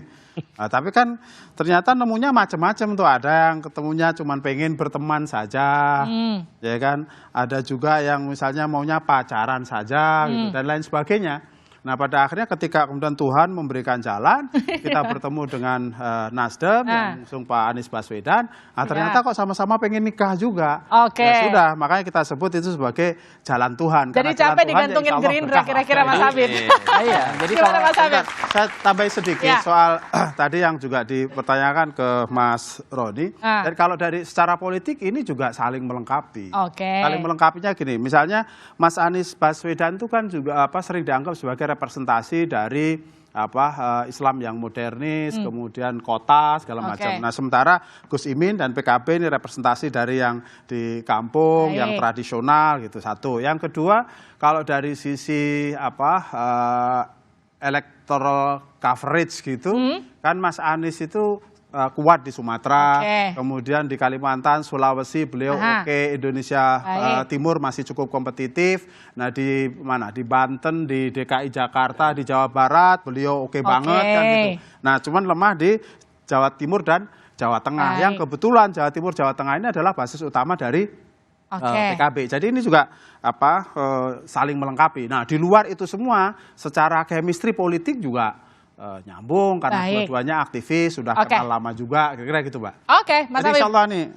Nah, tapi kan ternyata nemunya macam-macam tuh. Ada yang ketemunya cuman pengen berteman saja, ya kan. Ada juga yang misalnya maunya pacaran saja, gitu, dan lain sebagainya. Nah pada akhirnya ketika kemudian Tuhan memberikan jalan, kita bertemu dengan Nasdem yang mengusung Pak Anies Baswedan, ternyata kok sama-sama pengen nikah juga. Ya sudah, makanya kita sebut itu sebagai jalan Tuhan. Jadi capek digantungin ya Gerindra kira-kira Mas Habib. Iya, jadi kalau saya tambahin sedikit soal tadi yang juga dipertanyakan ke Mas Roni. Dan kalau dari secara politik ini juga saling melengkapi. Saling melengkapinya gini, misalnya Mas Anies Baswedan itu kan juga sering dianggap sebagai representasi dari Islam yang modernis, kemudian kota segala macam. Nah sementara Gus Imin dan PKB ini representasi dari yang di kampung, yang tradisional gitu. Satu. Yang kedua, kalau dari sisi electoral coverage gitu, kan Mas Anies itu kuat di Sumatera, kemudian di Kalimantan, Sulawesi beliau Indonesia Timur masih cukup kompetitif. Nah di mana? Di Banten, di DKI Jakarta, di Jawa Barat beliau banget kan gitu. Nah cuman lemah di Jawa Timur dan Jawa Tengah. Yang kebetulan Jawa Timur, Jawa Tengah ini adalah basis utama dari PKB. Jadi ini juga saling melengkapi. Nah di luar itu semua secara chemistry politik juga nyambung karena dua-duanya aktivis, sudah kenal lama juga, kira-kira gitu Mbak. Mas Habib. Insya Allah nih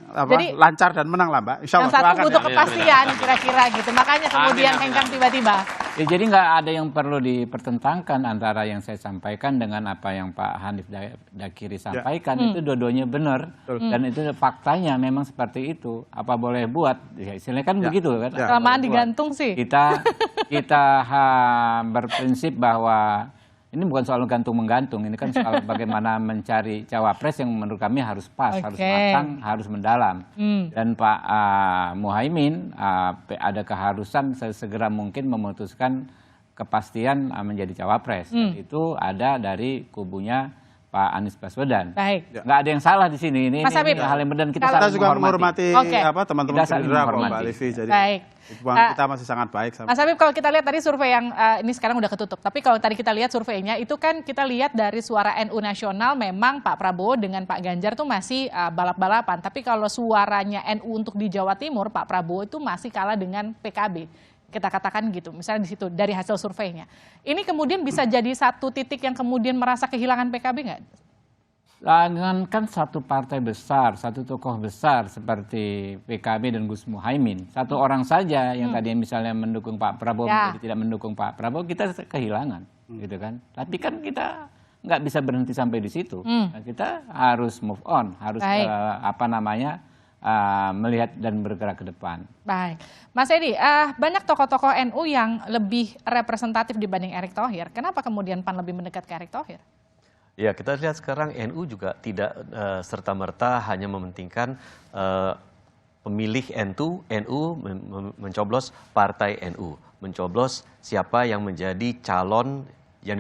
lancar dan menang lah Mbak. Insya Allah. Yang satu butuh kepastian kira-kira gitu, makanya kemudian hengkang tiba-tiba. Ya, jadi nggak ada yang perlu dipertentangkan antara yang saya sampaikan dengan apa yang Pak Hanif Dakiri sampaikan. Itu dua-duanya benar dan itu faktanya memang seperti itu. Apa boleh buat? Ya, istilahnya kan begitu kan. Kelamaan digantung sih. Kita berprinsip bahwa ini bukan soal gantung-menggantung, ini kan soal bagaimana mencari cawapres yang menurut kami harus pas, harus matang, harus mendalam. Dan Pak Muhaimin ada keharusan sesegera mungkin memutuskan kepastian menjadi cawapres. Dan itu ada dari kubunya Pak Anies Baswedan. Nggak ada yang salah di sini. Ini hal yang benar, kita juga menghormati teman-teman Gerindra, Mbak Livi. Jadi kita masih sangat baik. Mas Habib, kalau kita lihat tadi survei yang ini sekarang udah ketutup, tapi kalau tadi kita lihat surveinya itu kan kita lihat dari suara NU nasional memang Pak Prabowo dengan Pak Ganjar tuh masih balap-balapan. Tapi kalau suaranya NU untuk di Jawa Timur, Pak Prabowo itu masih kalah dengan PKB. Kita katakan gitu, misalnya di situ dari hasil surveinya. Ini kemudian bisa jadi satu titik yang kemudian merasa kehilangan PKB nggak? Jangankan satu partai besar, satu tokoh besar seperti PKB dan Gus Muhaimin, satu orang saja yang tadi misalnya mendukung Pak Prabowo, jadi tidak mendukung Pak Prabowo, kita kehilangan, gitu kan. Tapi kan kita nggak bisa berhenti sampai di situ. Nah, kita harus move on, harus melihat dan bergerak ke depan. Baik, Mas Edi, banyak tokoh-tokoh NU yang lebih representatif dibanding Erick Thohir. Kenapa kemudian PAN lebih mendekat ke Erick Thohir? Ya, kita lihat sekarang NU juga tidak serta-merta hanya mementingkan pemilih NU mencoblos partai NU, mencoblos siapa yang menjadi calon yang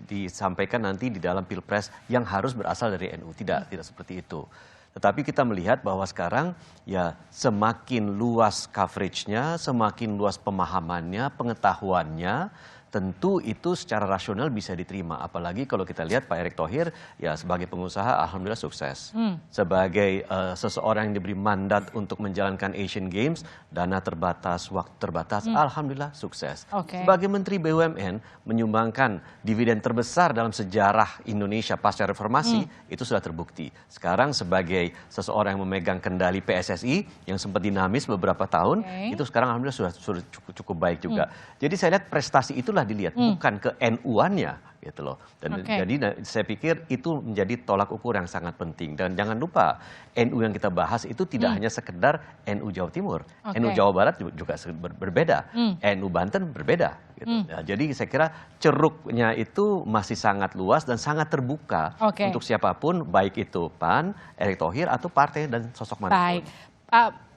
disampaikan nanti di dalam Pilpres yang harus berasal dari NU. Tidak seperti itu. Tetapi kita melihat bahwa sekarang ya semakin luas coverage-nya, semakin luas pemahamannya, pengetahuannya, tentu itu secara rasional bisa diterima. Apalagi kalau kita lihat Pak Erick Thohir ya sebagai pengusaha alhamdulillah sukses. Sebagai seseorang yang diberi mandat untuk menjalankan Asian Games, dana terbatas, waktu terbatas, alhamdulillah sukses. Sebagai Menteri BUMN menyumbangkan dividen terbesar dalam sejarah Indonesia pasca reformasi, itu sudah terbukti. Sekarang sebagai seseorang yang memegang kendali PSSI yang sempat dinamis beberapa tahun, itu sekarang alhamdulillah sudah cukup baik juga. Jadi saya lihat prestasi itulah dilihat, bukan ke NU-annya gitu loh. Dan jadi saya pikir itu menjadi tolak ukur yang sangat penting. Dan jangan lupa NU yang kita bahas itu tidak hanya sekedar NU Jawa Timur, NU Jawa Barat juga berbeda, NU Banten berbeda. Gitu. Nah, jadi saya kira ceruknya itu masih sangat luas dan sangat terbuka untuk siapapun, baik itu PAN, Erick Thohir atau partai dan sosok manapun. Baik,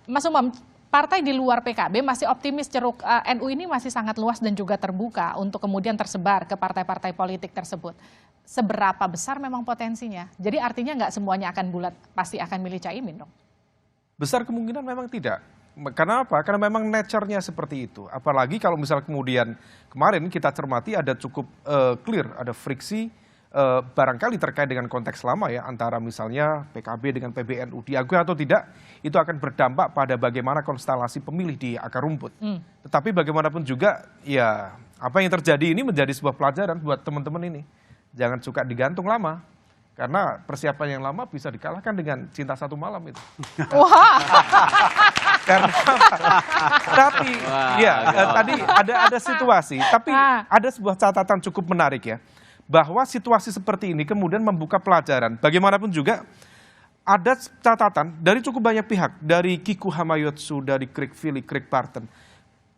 Mas Umam. Partai di luar PKB masih optimis ceruk NU ini masih sangat luas dan juga terbuka untuk kemudian tersebar ke partai-partai politik tersebut. Seberapa besar memang potensinya? Jadi artinya nggak semuanya akan bulat, pasti akan milih Caimin dong? Besar kemungkinan memang tidak. Karena apa? Karena memang nature-nya seperti itu. Apalagi kalau misal kemudian kemarin kita cermati ada cukup clear, ada friksi barangkali terkait dengan konteks lama ya, antara misalnya PKB dengan PBNU, diakui atau tidak, itu akan berdampak pada bagaimana konstelasi pemilih di akar rumput. Tetapi bagaimanapun juga, ya apa yang terjadi ini menjadi sebuah pelajaran buat teman-teman ini. Jangan suka digantung lama, karena persiapan yang lama bisa dikalahkan dengan cinta satu malam itu. Wah. Karena tapi ya tadi ada situasi, tapi ada sebuah catatan cukup menarik ya. Bahwa situasi seperti ini kemudian membuka pelajaran. Bagaimanapun juga ada catatan dari cukup banyak pihak, dari Kiku Hamayotsu, dari Craig Philly, Craig Barton.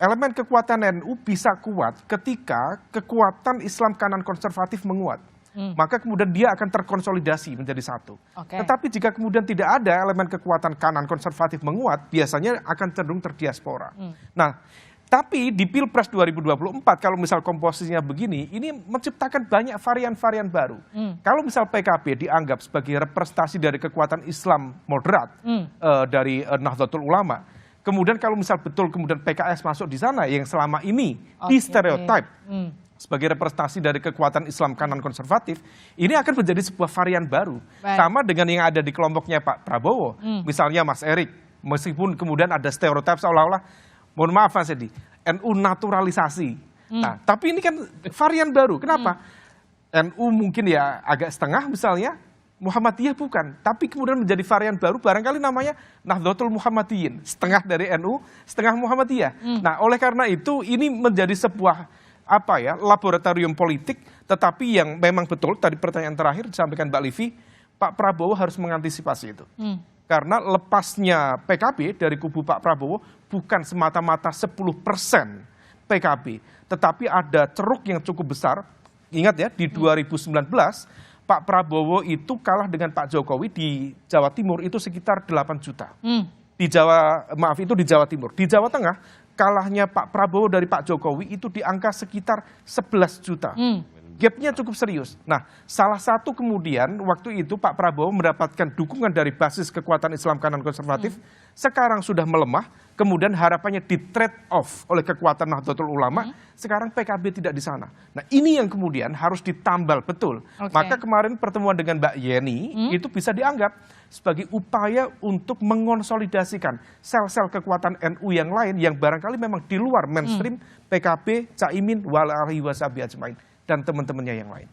Elemen kekuatan NU bisa kuat ketika kekuatan Islam kanan konservatif menguat. Maka kemudian dia akan terkonsolidasi menjadi satu. Tetapi jika kemudian tidak ada elemen kekuatan kanan konservatif menguat, biasanya akan cenderung terdiaspora. Nah, tapi di Pilpres 2024 kalau misal komposisinya begini, ini menciptakan banyak varian-varian baru. Kalau misal PKB dianggap sebagai representasi dari kekuatan Islam moderat dari Nahdlatul Ulama, kemudian kalau misal betul kemudian PKS masuk di sana yang selama ini di stereotip sebagai representasi dari kekuatan Islam kanan konservatif, ini akan menjadi sebuah varian baru. Sama dengan yang ada di kelompoknya Pak Prabowo, misalnya Mas Erick, meskipun kemudian ada stereotip seolah-olah, mohon maaf Mas Edi, NU naturalisasi. Nah, tapi ini kan varian baru. Kenapa? NU mungkin ya agak setengah misalnya, Muhammadiyah bukan. Tapi kemudian menjadi varian baru, barangkali namanya Nahdlatul Muhammadiyin. Setengah dari NU, setengah Muhammadiyah. Nah, oleh karena itu ini menjadi sebuah laboratorium politik, tetapi yang memang betul, tadi pertanyaan terakhir disampaikan Mbak Livi, Pak Prabowo harus mengantisipasi itu. Karena lepasnya PKB dari kubu Pak Prabowo bukan semata-mata 10% PKB, tetapi ada ceruk yang cukup besar. Ingat ya, di 2019 Pak Prabowo itu kalah dengan Pak Jokowi di Jawa Timur itu sekitar 8 juta. Di Jawa Timur. Di Jawa Tengah kalahnya Pak Prabowo dari Pak Jokowi itu di angka sekitar 11 juta. Gapnya cukup serius. Nah, salah satu kemudian waktu itu Pak Prabowo mendapatkan dukungan dari basis kekuatan Islam kanan konservatif, sekarang sudah melemah, kemudian harapannya di trade off oleh kekuatan Nahdlatul Ulama, sekarang PKB tidak di sana. Nah, ini yang kemudian harus ditambal betul. Maka kemarin pertemuan dengan Mbak Yeni itu bisa dianggap sebagai upaya untuk mengonsolidasikan sel-sel kekuatan NU yang lain yang barangkali memang di luar mainstream PKB, Caimin, walahi wasabi ajmain, dan teman-temannya yang lain.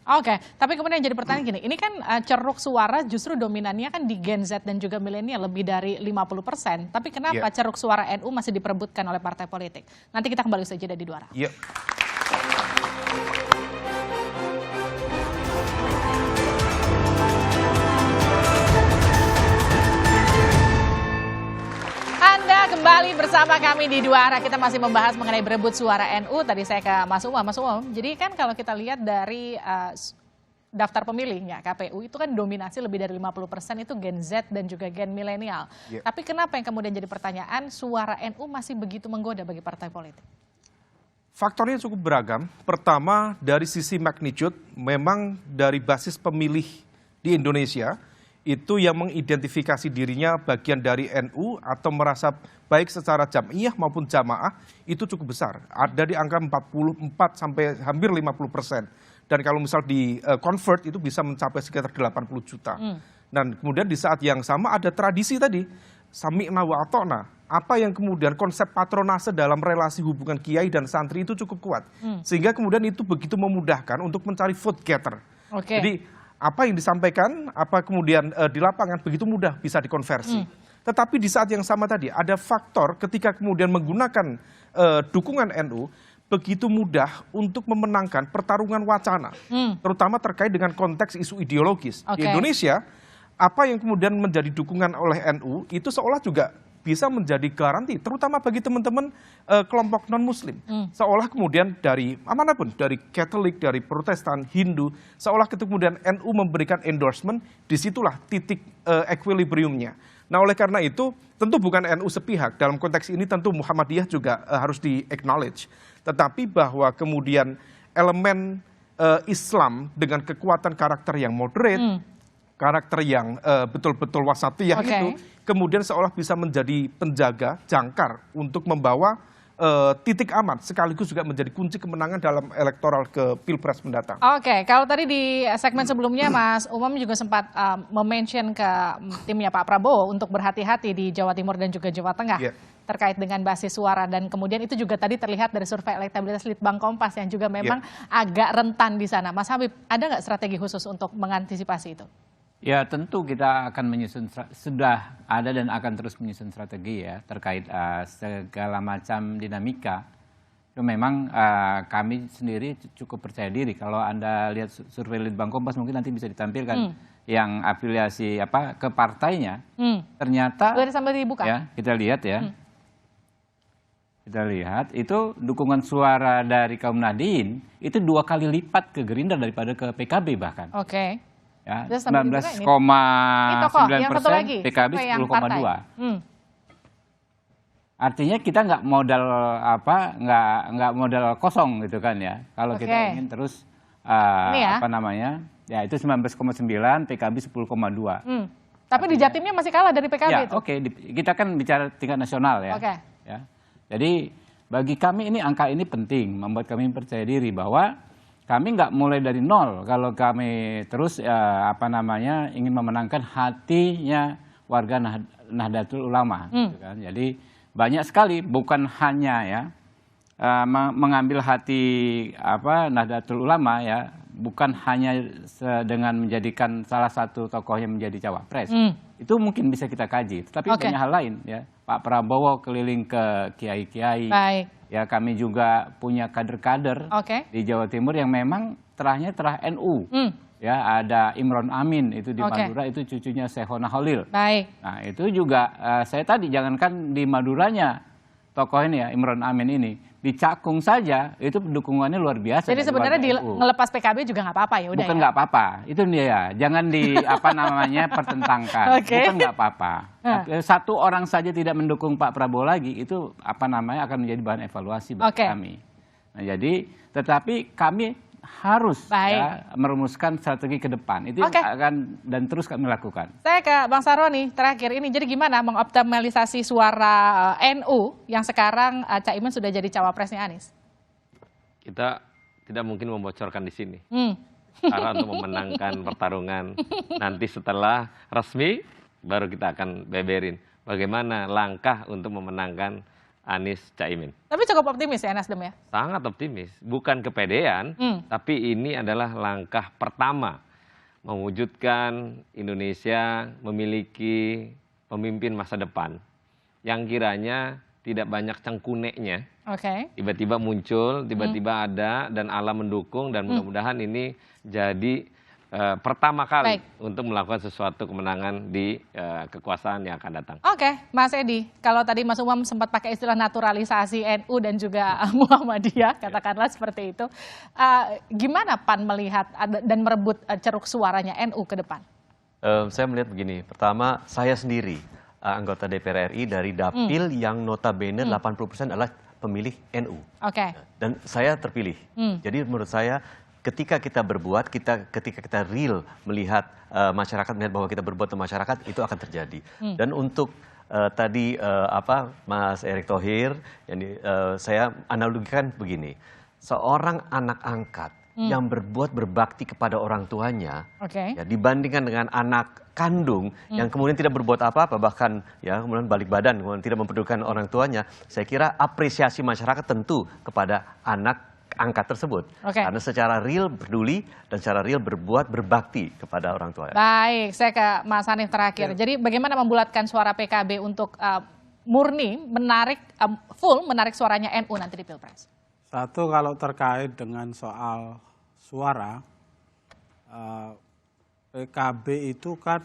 Tapi kemudian jadi pertanyaan gini, ini kan ceruk suara justru dominannya kan di Gen Z dan juga milenial lebih dari 50%. Tapi kenapa ceruk suara NU masih diperebutkan oleh partai politik? Nanti kita kembali saja dari Dua Arah. bersama kami di Dua Arah. Kita masih membahas mengenai berebut suara NU. Tadi saya ke Mas Umam. Mas Umam, jadi kan kalau kita lihat dari daftar pemilihnya KPU itu kan dominasi lebih dari 50% itu Gen Z dan juga Gen milenial. Tapi kenapa yang kemudian jadi pertanyaan suara NU masih begitu menggoda bagi partai politik? Faktornya cukup beragam. Pertama, dari sisi magnitude, memang dari basis pemilih di Indonesia itu yang mengidentifikasi dirinya bagian dari NU atau merasa baik secara jam'iyah maupun jamaah itu cukup besar. Ada di angka 44 sampai hampir 50%. Dan kalau misal di convert itu bisa mencapai sekitar 80 juta. Dan kemudian di saat yang sama ada tradisi tadi, sami'na wa ata'na. Apa yang kemudian konsep patronase dalam relasi hubungan kiai dan santri itu cukup kuat. Sehingga kemudian itu begitu memudahkan untuk mencari vote getter. Jadi apa yang disampaikan, apa kemudian di lapangan begitu mudah bisa dikonversi. Tetapi di saat yang sama tadi ada faktor ketika kemudian menggunakan dukungan NU begitu mudah untuk memenangkan pertarungan wacana, terutama terkait dengan konteks isu ideologis. Di Indonesia, apa yang kemudian menjadi dukungan oleh NU itu seolah juga bisa menjadi garansi, terutama bagi teman-teman kelompok non-Muslim. Seolah kemudian dari manapun, dari Katolik, dari Protestan, Hindu, seolah kemudian NU memberikan endorsement, disitulah titik equilibriumnya. Nah oleh karena itu, tentu bukan NU sepihak, dalam konteks ini tentu Muhammadiyah juga harus di-acknowledge. Tetapi bahwa kemudian elemen Islam dengan kekuatan karakter yang moderate, karakter yang betul-betul wasatiyah itu kemudian seolah bisa menjadi penjaga jangkar untuk membawa titik aman sekaligus juga menjadi kunci kemenangan dalam elektoral ke Pilpres mendatang. Kalau tadi di segmen sebelumnya Mas Umam juga sempat mention ke timnya Pak Prabowo untuk berhati-hati di Jawa Timur dan juga Jawa Tengah terkait dengan basis suara dan kemudian itu juga tadi terlihat dari survei elektabilitas Litbang Kompas yang juga memang agak rentan di sana. Mas Habib, ada nggak strategi khusus untuk mengantisipasi itu? Ya tentu kita akan menyusun, sudah ada dan akan terus menyusun strategi ya terkait segala macam dinamika. Itu memang kami sendiri cukup percaya diri. Kalau Anda lihat survei Litbang Kompas mungkin nanti bisa ditampilkan yang afiliasi ke partainya. Ternyata boleh sambil dibuka. Ya, kita lihat ya. Kita lihat itu dukungan suara dari kaum Nahdien itu 2 kali lipat ke Gerindra daripada ke PKB bahkan. Ya, 19,9%, PKB 10,2. Artinya kita nggak modal nggak modal kosong gitu kan ya. Kalau kita ingin terus ya itu 19,9, PKB 10,2. Tapi di Jatimnya masih kalah dari PKB ya, itu. Kita kan bicara tingkat nasional ya. Ya. Jadi bagi kami ini angka ini penting, membuat kami percaya diri bahwa kami nggak mulai dari nol kalau kami terus ingin memenangkan hatinya warga Nahdlatul Ulama. Gitu kan. Jadi banyak sekali bukan hanya mengambil hati Nahdlatul Ulama ya, bukan hanya dengan menjadikan salah satu tokohnya menjadi cawapres. Itu mungkin bisa kita kaji, tetapi banyak hal lain ya. Pak Prabowo keliling ke kiai-kiai. Ya kami juga punya kader-kader di Jawa Timur yang memang terah NU. Ya ada Imron Amin itu di Madura itu cucunya Syekhona Khalil. Nah itu juga saya tadi jangankan di Maduranya tokoh ini ya Imron Amin ini di Cakung saja itu dukungannya luar biasa. Jadi sebenarnya ngelepas PKB juga nggak apa-apa ya udah. Bukan nggak apa-apa, itu dia ya. Jangan pertentangkan. Bukan nggak apa-apa. Satu orang saja tidak mendukung Pak Prabowo lagi itu akan menjadi bahan evaluasi bagi kami. Nah jadi tetapi kami harus merumuskan strategi ke depan. Itu yang akan dan terus kami lakukan. Saya ke Bang Saroni terakhir ini. Jadi gimana mengoptimalisasi suara NU yang sekarang Cak Imin sudah jadi cawapresnya Anies? Kita tidak mungkin membocorkan di sini. Cara untuk memenangkan pertarungan nanti setelah resmi baru kita akan beberin bagaimana langkah untuk memenangkan Anies Caimin. Tapi cukup optimis ya Nasdem ya? Sangat optimis, bukan kepedean, tapi ini adalah langkah pertama mewujudkan Indonesia memiliki pemimpin masa depan yang kiranya tidak banyak cengkuneknya. Tiba-tiba muncul, tiba-tiba ada dan Allah mendukung dan mudah-mudahan ini jadi pertama kali untuk melakukan sesuatu kemenangan di kekuasaan yang akan datang. Oke, Mas Edi, kalau tadi Mas Umam sempat pakai istilah naturalisasi NU dan juga Muhammadiyah, katakanlah seperti itu, gimana PAN melihat dan merebut ceruk suaranya NU ke depan? Saya melihat begini, pertama saya sendiri anggota DPR RI dari dapil yang notabene 80% adalah pemilih NU. Dan saya terpilih. Jadi menurut saya ketika kita berbuat, ketika kita real melihat masyarakat, melihat bahwa kita berbuat untuk masyarakat, itu akan terjadi. Dan untuk tadi Mas Erick Thohir, saya analogikan begini, seorang anak angkat yang berbuat berbakti kepada orang tuanya, ya, dibandingkan dengan anak kandung yang kemudian tidak berbuat apa-apa, bahkan ya kemudian balik badan, kemudian tidak mempedulikan orang tuanya, saya kira apresiasi masyarakat tentu kepada anak angkat tersebut, karena secara real peduli dan secara real berbuat berbakti kepada orang tua. Baik, saya ke Mas Hanif terakhir. Jadi bagaimana membulatkan suara PKB untuk murni menarik menarik suaranya NU nanti di Pilpres? Satu, kalau terkait dengan soal suara, PKB itu kan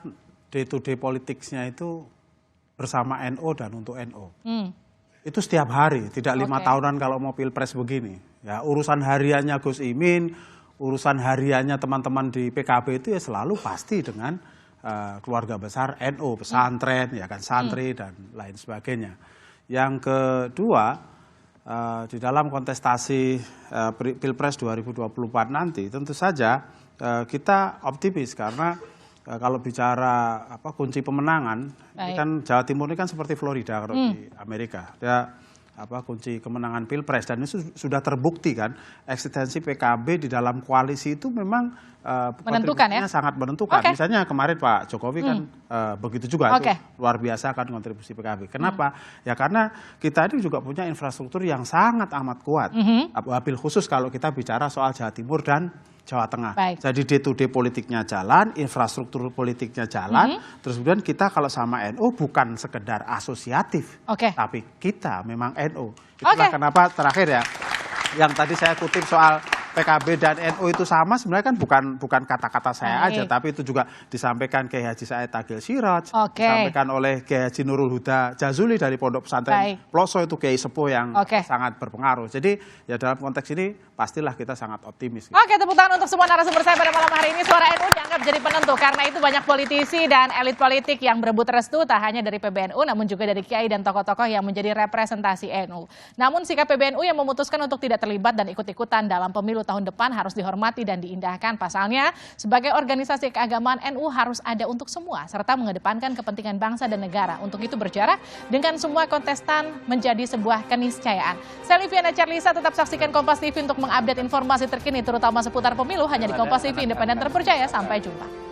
day to day politicsnya itu bersama NU dan untuk NU. Itu setiap hari, tidak 5 tahunan kalau mau Pilpres begini. Ya, urusan hariannya Gus Imin, urusan hariannya teman-teman di PKB itu ya selalu pasti dengan keluarga besar NU, pesantren, ya kan, santri dan lain sebagainya. Yang kedua, di dalam kontestasi Pilpres 2024 nanti tentu saja kita optimis karena kalau bicara kunci pemenangan, ini kan Jawa Timur ini kan seperti Florida kalau di Amerika. Kunci kemenangan Pilpres, dan itu sudah terbukti kan, eksistensi PKB di dalam koalisi itu memang menentukan, ya? Sangat menentukan. Misalnya kemarin Pak Jokowi kan begitu juga, itu luar biasa kan kontribusi PKB. Kenapa? Ya karena kita ini juga punya infrastruktur yang sangat amat kuat, wabil khusus kalau kita bicara soal Jawa Timur dan Jawa Tengah. Jadi day to day politiknya jalan, infrastruktur politiknya jalan, terus kemudian kita kalau sama NU bukan sekedar asosiatif, tapi kita memang NU. Itulah kenapa terakhir ya, yang tadi saya kutip soal PKB dan NU itu sama, sebenarnya kan bukan kata-kata saya aja, tapi itu juga disampaikan Kiai Haji Said Agil Siraj, disampaikan oleh Kiai Haji Nurul Huda Jazuli dari Pondok Pesantren Ploso, itu Kiai Sepuh yang sangat berpengaruh. Jadi ya dalam konteks ini pastilah kita sangat optimis. Tepuk tangan untuk semua narasumber saya pada malam hari ini. Suara NU dianggap jadi penentu, karena itu banyak politisi dan elit politik yang berebut restu, tak hanya dari PBNU namun juga dari kiai dan tokoh-tokoh yang menjadi representasi NU. Namun sikap PBNU yang memutuskan untuk tidak terlibat dan ikut-ikutan dalam pemilu tahun depan harus dihormati dan diindahkan. Pasalnya, sebagai organisasi keagamaan, NU harus ada untuk semua, serta mengedepankan kepentingan bangsa dan negara. Untuk itu berjarak dengan semua kontestan menjadi sebuah keniscayaan. Saya Liviana Charlisa, tetap saksikan Kompas TV untuk mengupdate informasi terkini, terutama seputar pemilu, hanya di Kompas TV, independen terpercaya. Sampai jumpa.